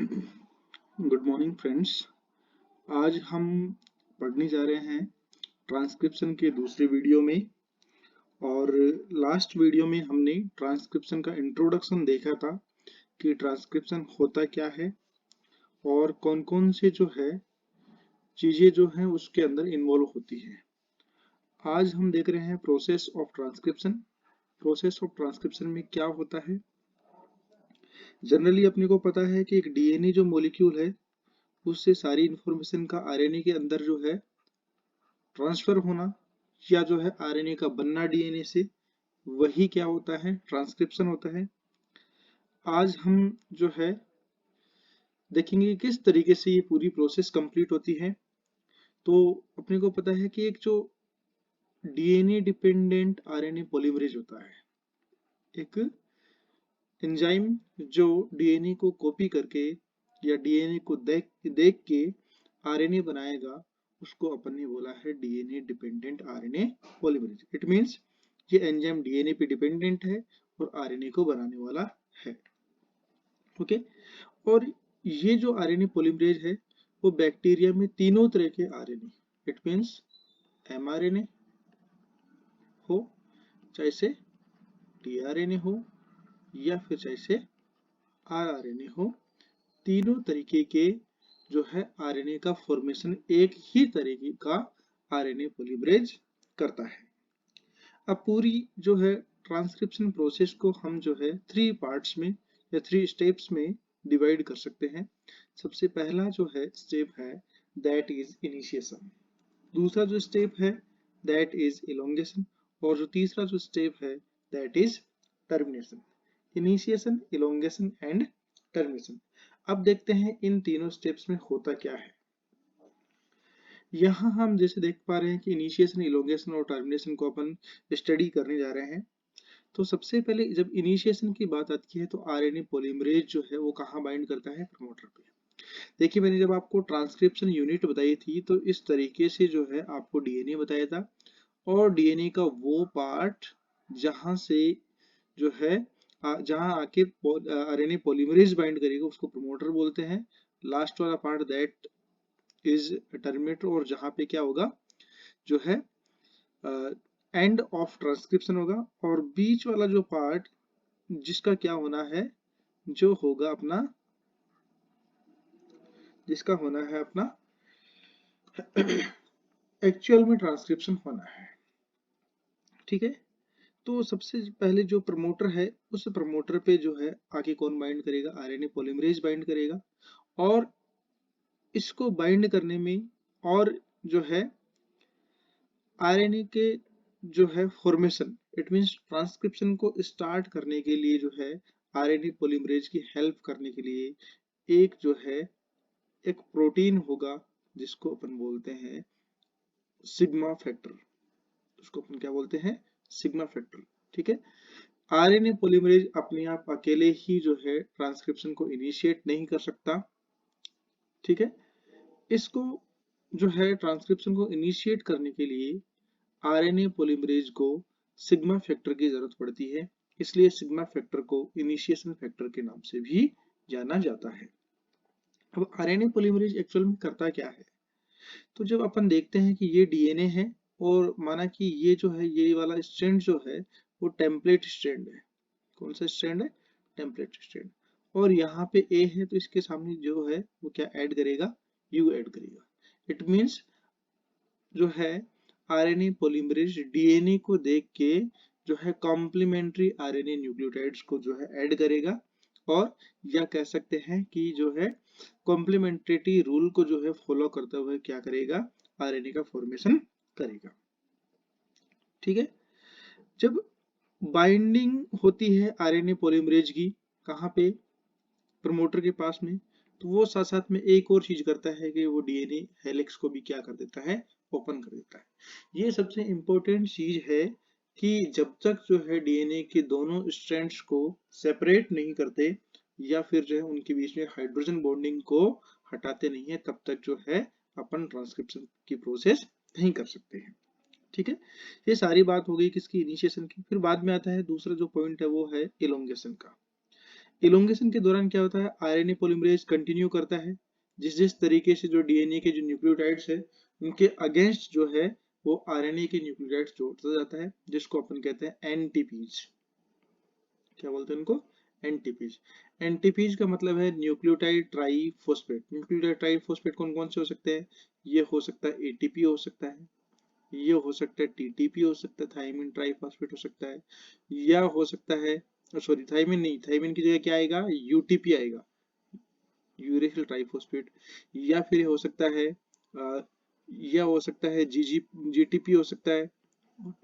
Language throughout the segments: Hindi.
Good morning friends. आज हम पढ़ने जा रहे हैं ट्रांसक्रिप्शन के दूसरे वीडियो में। और लास्ट वीडियो में हमने ट्रांसक्रिप्शन का इंट्रोडक्शन देखा था कि ट्रांसक्रिप्शन होता क्या है और कौन कौन से जो है चीजें जो है उसके अंदर इन्वॉल्व होती है। आज हम देख रहे हैं process of transcription. Process of transcription में क्या होता है। जनरली अपने को पता है कि एक डीएनए जो मॉलिक्यूल है उससे सारी इंफॉर्मेशन का आरएनए के अंदर जो है ट्रांसफर होना या जो है आरएनए का बनना डीएनए से, वही क्या होता है, ट्रांसक्रिप्शन होता है। आज हम जो है देखेंगे किस तरीके से ये पूरी प्रोसेस कंप्लीट होती है। तो अपने को पता है कि एक जो डीएनए डिपेंडेंट आरएनए पॉलीमरेज होता है, एक एंजाइम जो डीएनए को कॉपी करके या डीएनए को देख देख के आरएनए बनाएगा, उसको अपन ने बोला है DNA dependent RNA polymerase. It means ये एंजाइम डीएनए पे डिपेंडेंट है और आरएनए को बनाने वाला है। ओके। और ये जो आरएनए पॉलीमरेज है वो बैक्टीरिया में तीनों तरह के आरएनए, इट मींस एमआरएनए हो, चाहे से टीआरएनए हो या फिर चाहे से आरआरएनए हो, तीनों तरीके के जो है आरएनए का फॉर्मेशन एक ही तरीके का आरएनए पॉलीमरेज करता है। अब पूरी जो है ट्रांसक्रिप्शन प्रोसेस को हम जो है 3 पार्ट्स में या 3 स्टेप्स में डिवाइड कर सकते हैं। सबसे पहला जो है स्टेप है दैट इज इनिशिएशन, दूसरा जो स्टेप है दैट इज इलोंगेशन, और जो तीसरा जो स्टेप है that is termination. Initiation, elongation and termination. अब देखते हैं इन तीनों स्टेप्स में होता क्या है। यहाँ हम जैसे देख पा रहे हैं कि इनिशिएशन, इलोंगेशन और टर्मिनेशन को अपन स्टडी करने जा रहे हैं। तो सबसे पहले जब इनिशिएशन की बात आती है तो आरएनए पॉलीमरेज जो है वो कहाँ बाइंड करता है, प्रमोटर पे। देखिए मैंने जब आपको ट्रांसक्रिप्शन यूनिट बताई थी तो इस तरीके से जो है आपको डीएनए बताया था, और डीएनए का वो पार्ट जहां से जो है जहां आके आरएनए पॉलीमरेज बाइंड करेगा उसको प्रमोटर बोलते हैं। लास्ट वाला पार्ट दैट इज टर्मिनेटर, और जहां पे क्या होगा जो है एंड ऑफ ट्रांसक्रिप्शन होगा, और बीच वाला जो पार्ट जिसका क्या होना है, जो होगा अपना, जिसका होना है अपना एक्चुअल में ट्रांसक्रिप्शन होना है। ठीक है। तो सबसे पहले जो प्रमोटर है उस प्रमोटर पे जो है आगे कौन बाइंड करेगा, आरएनए पॉलीमरेज बाइंड करेगा। और इसको बाइंड करने में और जो है आरएनए के जो है फॉर्मेशन, इट मींस ट्रांसक्रिप्शन को स्टार्ट करने के लिए जो है आरएनए पॉलीमरेज की हेल्प करने के लिए एक जो है एक प्रोटीन होगा जिसको अपन बोलते हैं सिग्मा फैक्टर। उसको अपन क्या बोलते हैं, सिग्मा फैक्टर। ठीक है। आरएनए पॉलीमरेज अपने आप अकेले ही जो है ट्रांसक्रिप्शन को इनिशिएट नहीं कर सकता। ठीक है। इसको जो है ट्रांसक्रिप्शन को इनिशिएट करने के लिए आरएनए पॉलीमरेज को सिग्मा फैक्टर की जरूरत पड़ती है, इसलिए सिग्मा फैक्टर को इनिशिएशन फैक्टर के नाम से भी जाना जाता है। अब आरएनए पॉलीमरेज एक्चुअल में करता क्या है, तो जब अपन देखते हैं कि ये डीएनए है और माना कि ये जो है ये वाला स्ट्रैंड जो है वो टेम्पलेट स्ट्रैंड है। कौन सा स्ट्रैंड है, टेम्पलेट स्ट्रैंड। और यहाँ पे ए है तो इसके सामने जो है वो क्या ऐड करेगा, यू ऐड करेगा। इट मींस जो है आरएनए पॉलीमरेज डीएनए को देख के जो है कॉम्प्लीमेंट्री आरएनए न्यूक्लियोटाइड्स को जो है ऐड करेगा, और या कह सकते हैं कि जो है कॉम्प्लीमेंट्रिटी रूल को जो है फॉलो करते हुए क्या करेगा, आरएनए का फॉर्मेशन करेगा। ठीक है। जब बाइंडिंग होती है आरएनए पॉलीमरेज की, कहाँ पे, प्रमोटर के पास में, तो वो साथ साथ में एक और चीज करता है कि वो डीएनए हेलिक्स को भी क्या कर देता है, ओपन कर देता है। ये सबसे इंपॉर्टेंट चीज है कि जब तक जो है डीएनए के दोनों स्ट्रैंड्स को सेपरेट नहीं करते या फिर जो है उनके बीच में हाइड्रोजन बॉन्डिंग को हटाते नहीं है, तब तक जो है अपन ट्रांसक्रिप्शन की प्रोसेस नहीं कर सकते हैं। ठीक है। ये सारी बात हो गई किसकी, इनिशिएशन की। फिर बाद में आता है दूसरा जो पॉइंट है वो है इलोंगेशन का। इलोंगेशन के दौरान क्या होता है, आरएनए पॉलीमरेज कंटिन्यू करता है जिस तरीके से जो डीएनए के जो न्यूक्लियोटाइड्स है उनके अगेंस्ट जो है वो आरएनए के न्यूक्लियोटाइड्स जोड़ता जाता है, जिसको अपन कहते हैं एनटीपीज। क्या बोलते हैं उनको? एनटीपीज। एनटीपीज का मतलब है न्यूक्लियोटाइड ट्राइफॉस्फेट। न्यूक्लियोटाइड ट्राइफॉस्फेट कौन कौन से हो सकते हैं? ये हो सकता है एटीपी हो सकता है, ये हो सकता है टीटीपी हो सकता है, थाइमिन ट्राइफॉस्फेट हो सकता है, या हो सकता है, सॉरी थाइमिन नहीं, थाइमिन की जगह क्या आएगा, यूटीपी आएगा, यूरेसिल ट्राइफॉस्फेट। या फिर हो सकता है या हो सकता है जीटीपी हो सकता है,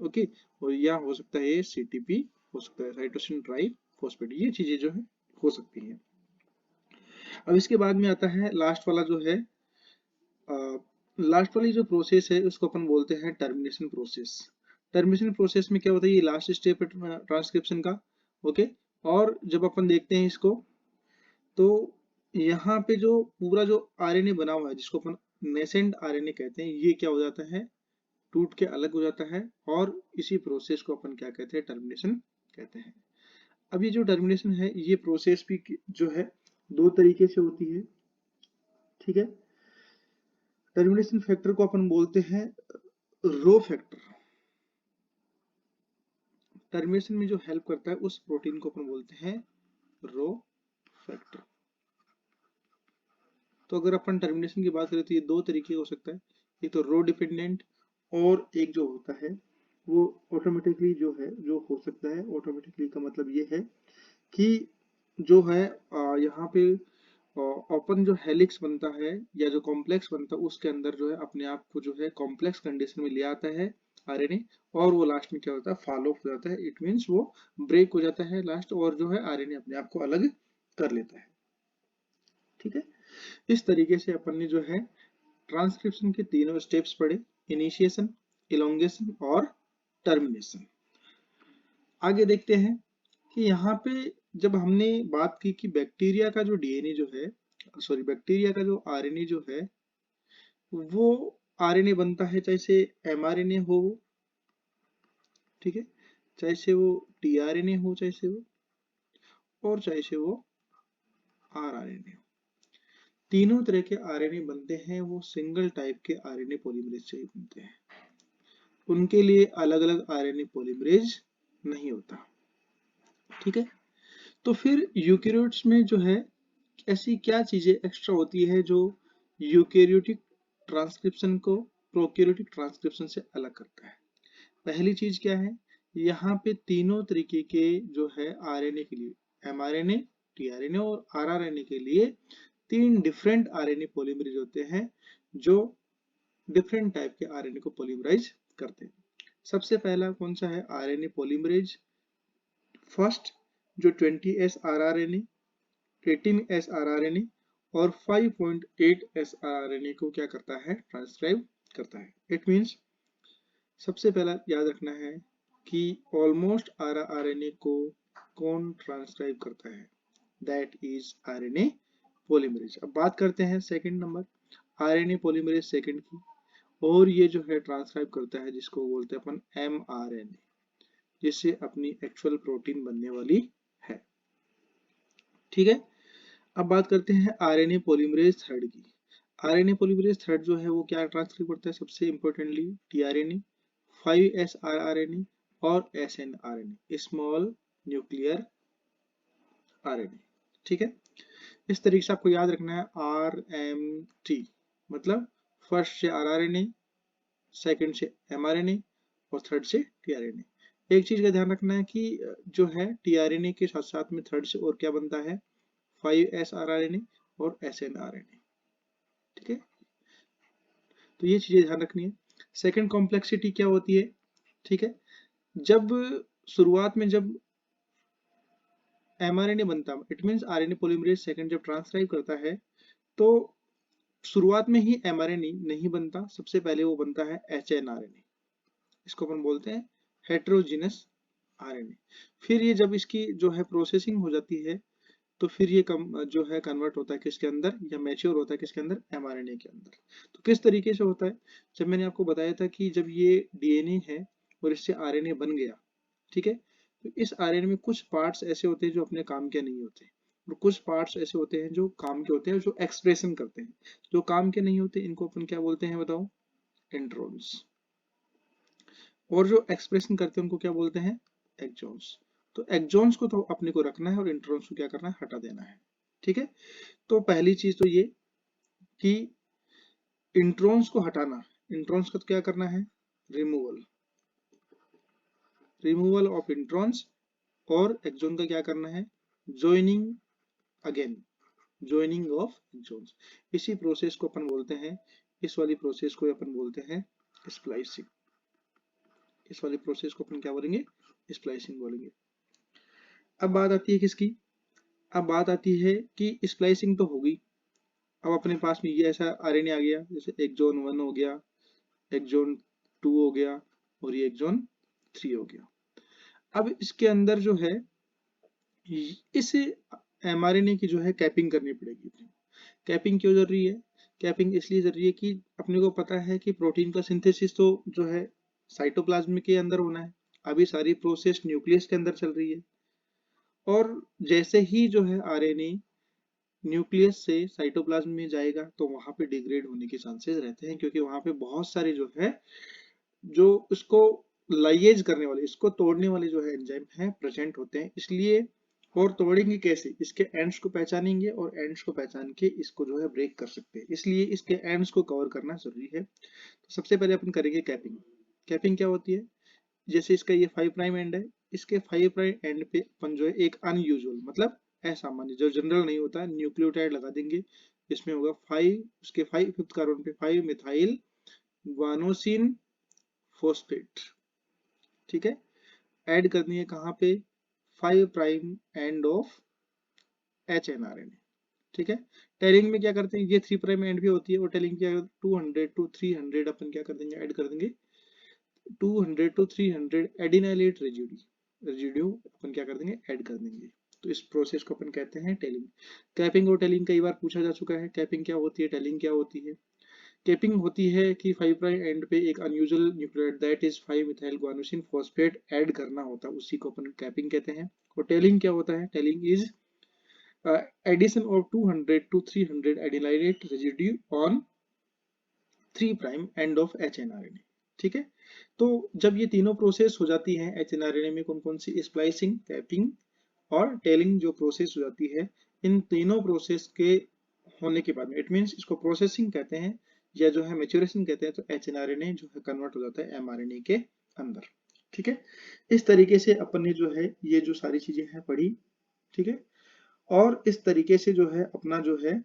ओके। और या हो सकता है सीटीपी हो सकता है, साइटोसिन ट्राइफॉस्फेट। ये चीजें जो है हो सकती हैं। अब इसके बाद में आता है लास्ट वाला जो है, लास्ट वाली जो प्रोसेस है उसको अपन बोलते हैं टर्मिनेशन प्रोसेस। टर्मिनेशन प्रोसेस में क्या होता है, ये लास्ट स्टेप है ट्रांसक्रिप्शन का, ओके। और जब अपन देखते हैं इसको, तो यहाँ पे जो पूरा जो आरएनए बना हुआ है जिसको अपन नेसेंट आरएनए कहते हैं, ये क्या हो जाता है, टूट के अलग हो जाता है। और इसी प्रोसेस को अपन क्या कहते हैं, टर्मिनेशन कहते हैं। अब ये जो टर्मिनेशन है, ये प्रोसेस भी जो है दो तरीके से होती है, ठीक है। टर्मिनेशन फैक्टर को अपन बोलते हैं रो फैक्टर। टर्मिनेशन में जो हेल्प करता है उस प्रोटीन को अपन बोलते हैं रो फैक्टर। तो अगर अपन टर्मिनेशन की बात करें तो ये दो तरीके हो सकता है, एक तो रो डिपेंडेंट, और एक जो होता है वो ऑटोमेटिकली जो है, जो हो सकता है ऑटोमेटिकली का मतलब ये है कि जो है यहाँ पे ओपन जो हेलिक्स बनता है या जो कॉम्प्लेक्स बनता है उसके अंदर जो है अपने आप को जो है कॉम्प्लेक्स कंडीशन में ले आता है आरएनए, और वो लास्ट में क्या होता है, फॉलो ऑफ हो जाता है। इट मींस वो ब्रेक हो जाता है लास्ट, और जो है आरएनए अपने आप को अलग कर लेता है, ठीक है। इस तरीके से अपन ने जो है ट्रांसक्रिप्शन के तीनों स्टेप्स पढ़े, इनिशिएशन, इलोंगेशन और टर्मिनेशन। आगे देखते हैं कि यहाँ पे जब हमने बात की कि बैक्टीरिया का जो डीएनए जो है, सॉरी बैक्टीरिया का जो आरएनए जो है, वो आरएनए बनता है चाहे से एमआरएनए हो, ठीक है, चाहे से वो टीआरएनए हो, चाहे से वो, और चाहे से वो आरआरएनए हो। तीनों तरह के आरएनए बनते हैं वो सिंगल टाइप के आरएनए पॉलीमरेज से ही बनते हैं, उनके लिए अलग अलग आरएनए पॉलीमरेज नहीं होता, ठीक है। तो फिर यूकेरियोट्स में जो है ऐसी क्या चीजें एक्स्ट्रा होती है जो यूकेरियोटिक ट्रांसक्रिप्शन को प्रोकैरियोटिक ट्रांसक्रिप्शन से अलग करता है? पहली चीज क्या है, यहाँ पे तीनों तरीके के जो है आरएनए के लिए, एमआरएनए, टीआरएनए और आरआरएनए के लिए तीन डिफरेंट आरएनए पॉलीमरेज होते हैं जो डिफरेंट टाइप के आरएनए को पॉलीमराइज करते हैं। सबसे पहला कौन सा है, आरएनए पॉलीमरेज फर्स्ट, जो 20S आरआरएनए, 18S आरआरएनए और 5.8S आरआरएनए को क्या करता है, ट्रांसक्राइब करता है। इट मींस सबसे पहला याद रखना है कि ऑलमोस्ट आरआरएनए को कौन ट्रांसक्राइब करता है, दैट इज आरएनए पॉलीमरेज। अब बात करते हैं second number, RNA polymerase second की, और ये जो है ट्रांसक्राइब करता है जिसको बोलते हैं अपन एमआरएनए, जिससे अपनी एक्चुअल प्रोटीन बनने वाली है, ठीक है। अब बात करते हैं आरएनए पॉलीमरेज थर्ड की। आरएनए पॉलीमरेज थर्ड जो है वो क्या ट्रांसक्राइब करता है, सबसे इंपॉर्टेंटली टीआरएनए, 5S आरआरएनए और एसएनआरएनए, स्मॉल न्यूक्लियर आरएनए, ठीक है। इस तरीके से आपको याद रखना है आरएमटी, मतलब फर्स्ट से आरआरएनए, सेकंड से एमआरएनए और थर्ड से टीआरएनए। एक चीज का ध्यान रखना है कि जो है टीआरएनए के साथ साथ में थर्ड से और क्या बनता है, 5S आरआरएनए और एसएनआरएनए, ठीक है। तो ये चीजें ध्यान रखनी है। सेकंड कॉम्प्लेक्सिटी क्या होती है, ठीक है, जब शुरुआत में जब एमआरएनए बनता, it means RNA polymerase second जब ट्रांसक्राइब करता है, तो शुरुआत में ही एमआरएनए नहीं बनता, सबसे पहले वो बनता है एचएनआरएनए, इसको अपन बोलते हैं हेटेरोजीनस आरएनए। फिर ये जब इसकी जो है प्रोसेसिंग हो जाती है, तो फिर ये जो है कन्वर्ट होता है किसके अंदर, या मैच्योर होता है किसके अंदर, एमआरएनए के अंदर। तो किस तरीके से होता है, जब मैंने आपको बताया था कि जब ये डीएनए है और इससे आरएनए बन गया, ठीक है, तो इस आरएनए में कुछ पार्ट्स ऐसे होते हैं जो अपने काम के नहीं होते, और कुछ पार्ट्स ऐसे होते हैं जो काम के होते हैं, जो एक्सप्रेशन करते हैं। जो काम के नहीं होते इनको अपन क्या बोलते हैं बताओ? इंट्रॉन्स। और जो एक्सप्रेशन करते हैं उनको क्या बोलते हैं? एक्सॉन्स। तो एक्सॉन्स को तो अपने को रखना है और इंट्रॉन्स को क्या करना है? हटा देना है। ठीक है। तो पहली चीज तो ये कि इंट्रॉन्स को हटाना, इंट्रॉन्स का तो क्या करना है? Removal, removal of introns. और एक्सॉन का क्या करना है? Joining again, joining of exons. इसी प्रोसेस को अपन बोलते हैं, इस वाली प्रोसेस को अपन बोलते हैं स्प्लाइसिंग। इस वाली प्रोसेस को अपन क्या बोलेंगे? स्प्लाइसिंग बोलेंगे। अब बात आती है किसकी? अब बात आती है कि स्प्लाइसिंग तो होगी, अब अपने पास में ये ऐसा आरएनए आ गया, जैसे एक्सॉन 1 हो गया, एक्सॉन 2 हो गया और ये एक्सॉन 3 हो गया। अब इसके अंदर जो है इस एमआरएनए की जो है कैपिंग करनी पड़ेगी। कैपिंग क्यों जरूरी है? कैपिंग इसलिए जरूरी है कि अपने को पता है कि प्रोटीन का सिंथेसिस तो जो है साइटोप्लाज्म के अंदर होना है, अभी सारी प्रोसेस न्यूक्लियस के अंदर चल रही है। और जैसे ही जो है आरएनए न्यूक्लियस से साइटोप्लाज्म में जाएगा तो वहां पे डिग्रेड होने के चांसेस रहते हैं, क्योंकि वहां पे बहुत सारे जो है जो इसको लाइएज करने वाले, इसको तोड़ने वाले जो है एंजाइम है प्रेजेंट होते हैं। इसलिए और तोड़ेंगे कैसे? इसके एंड्स को पहचानेंगे और एंड्स को पहचान के इसको जो है ब्रेक कर सकते हैं, इसलिए इसके एंड्स को कवर करना जरूरी है। तो सबसे पहले अपन करेंगे कैपिंग। कैपिंग क्या होती है? जैसे इसका ये 5 प्राइम एंड है, इसके 5 प्राइम एंड पे अपन जो है एक अनयूजुअल मतलब असामान्य, जो जनरल नहीं होता, न्यूक्लियोटाइड लगा देंगे। इसमें होगा 5, उसके 5 फिफ्थ कार्बन पे 5 मिथाइल ग्वानोसिन फोस्फेट। ठीक है। ऐड करनी है कहाँ पे? 5 prime end of H N R N A. ठीक है। टेलिंग में क्या करते हैं? ये 3 प्राइम एंड भी होती है, और टेलिंग क्या 200 टू 300 अपन क्या कर देंगे? ऐड कर देंगे 200 टू 300 एडिनाइलेट रेजिड्यू अपन क्या कर देंगे? ऐड कर देंगे। तो इस प्रोसेस को अपन कहते हैं टेलिंग। कैपिंग और टेलिंग कई बार पूछा जा चुका है, कैपिंग क्या होती है, टेलिंग क्या होती है। कैपिंग होती है कि 5 प्राइम एंड पे एक unusual nucleotide that is 5 methyl guanosine phosphate add करना होता है, उसी को अपन कैपिंग कहते हैं। और टेलिंग क्या होता है? Tailing is addition of 200 to 300 adenylate residue on 3 prime end of hnRNA. ठीक है। तो जब ये तीनों प्रोसेस हो जाती हैं एचएनआरएनए में, कौन कौन सी? स्प्लाइसिंग, कैपिंग और टेलिंग जो प्रोसेस हो जाती है, इन तीनों प्रोसेस के होने के बाद में, इट मींस इसको प्रोसेसिंग कहते हैं या जो है मैच्योरेशन कहते हैं, तो एचएनआरएनए जो है कन्वर्ट हो जाता है एमआरएनए के अंदर। ठीक है। इस तरीके से अपन ने जो है ये जो सारी चीजें हैं पढ़ी। ठीक है। और इस तरीके से जो है अपना जो है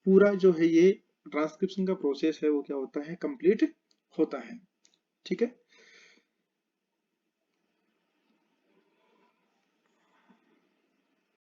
पूरा जो है ये ट्रांसक्रिप्शन का प्रोसेस है वो क्या होता है? कंप्लीट होता है। ठीक है।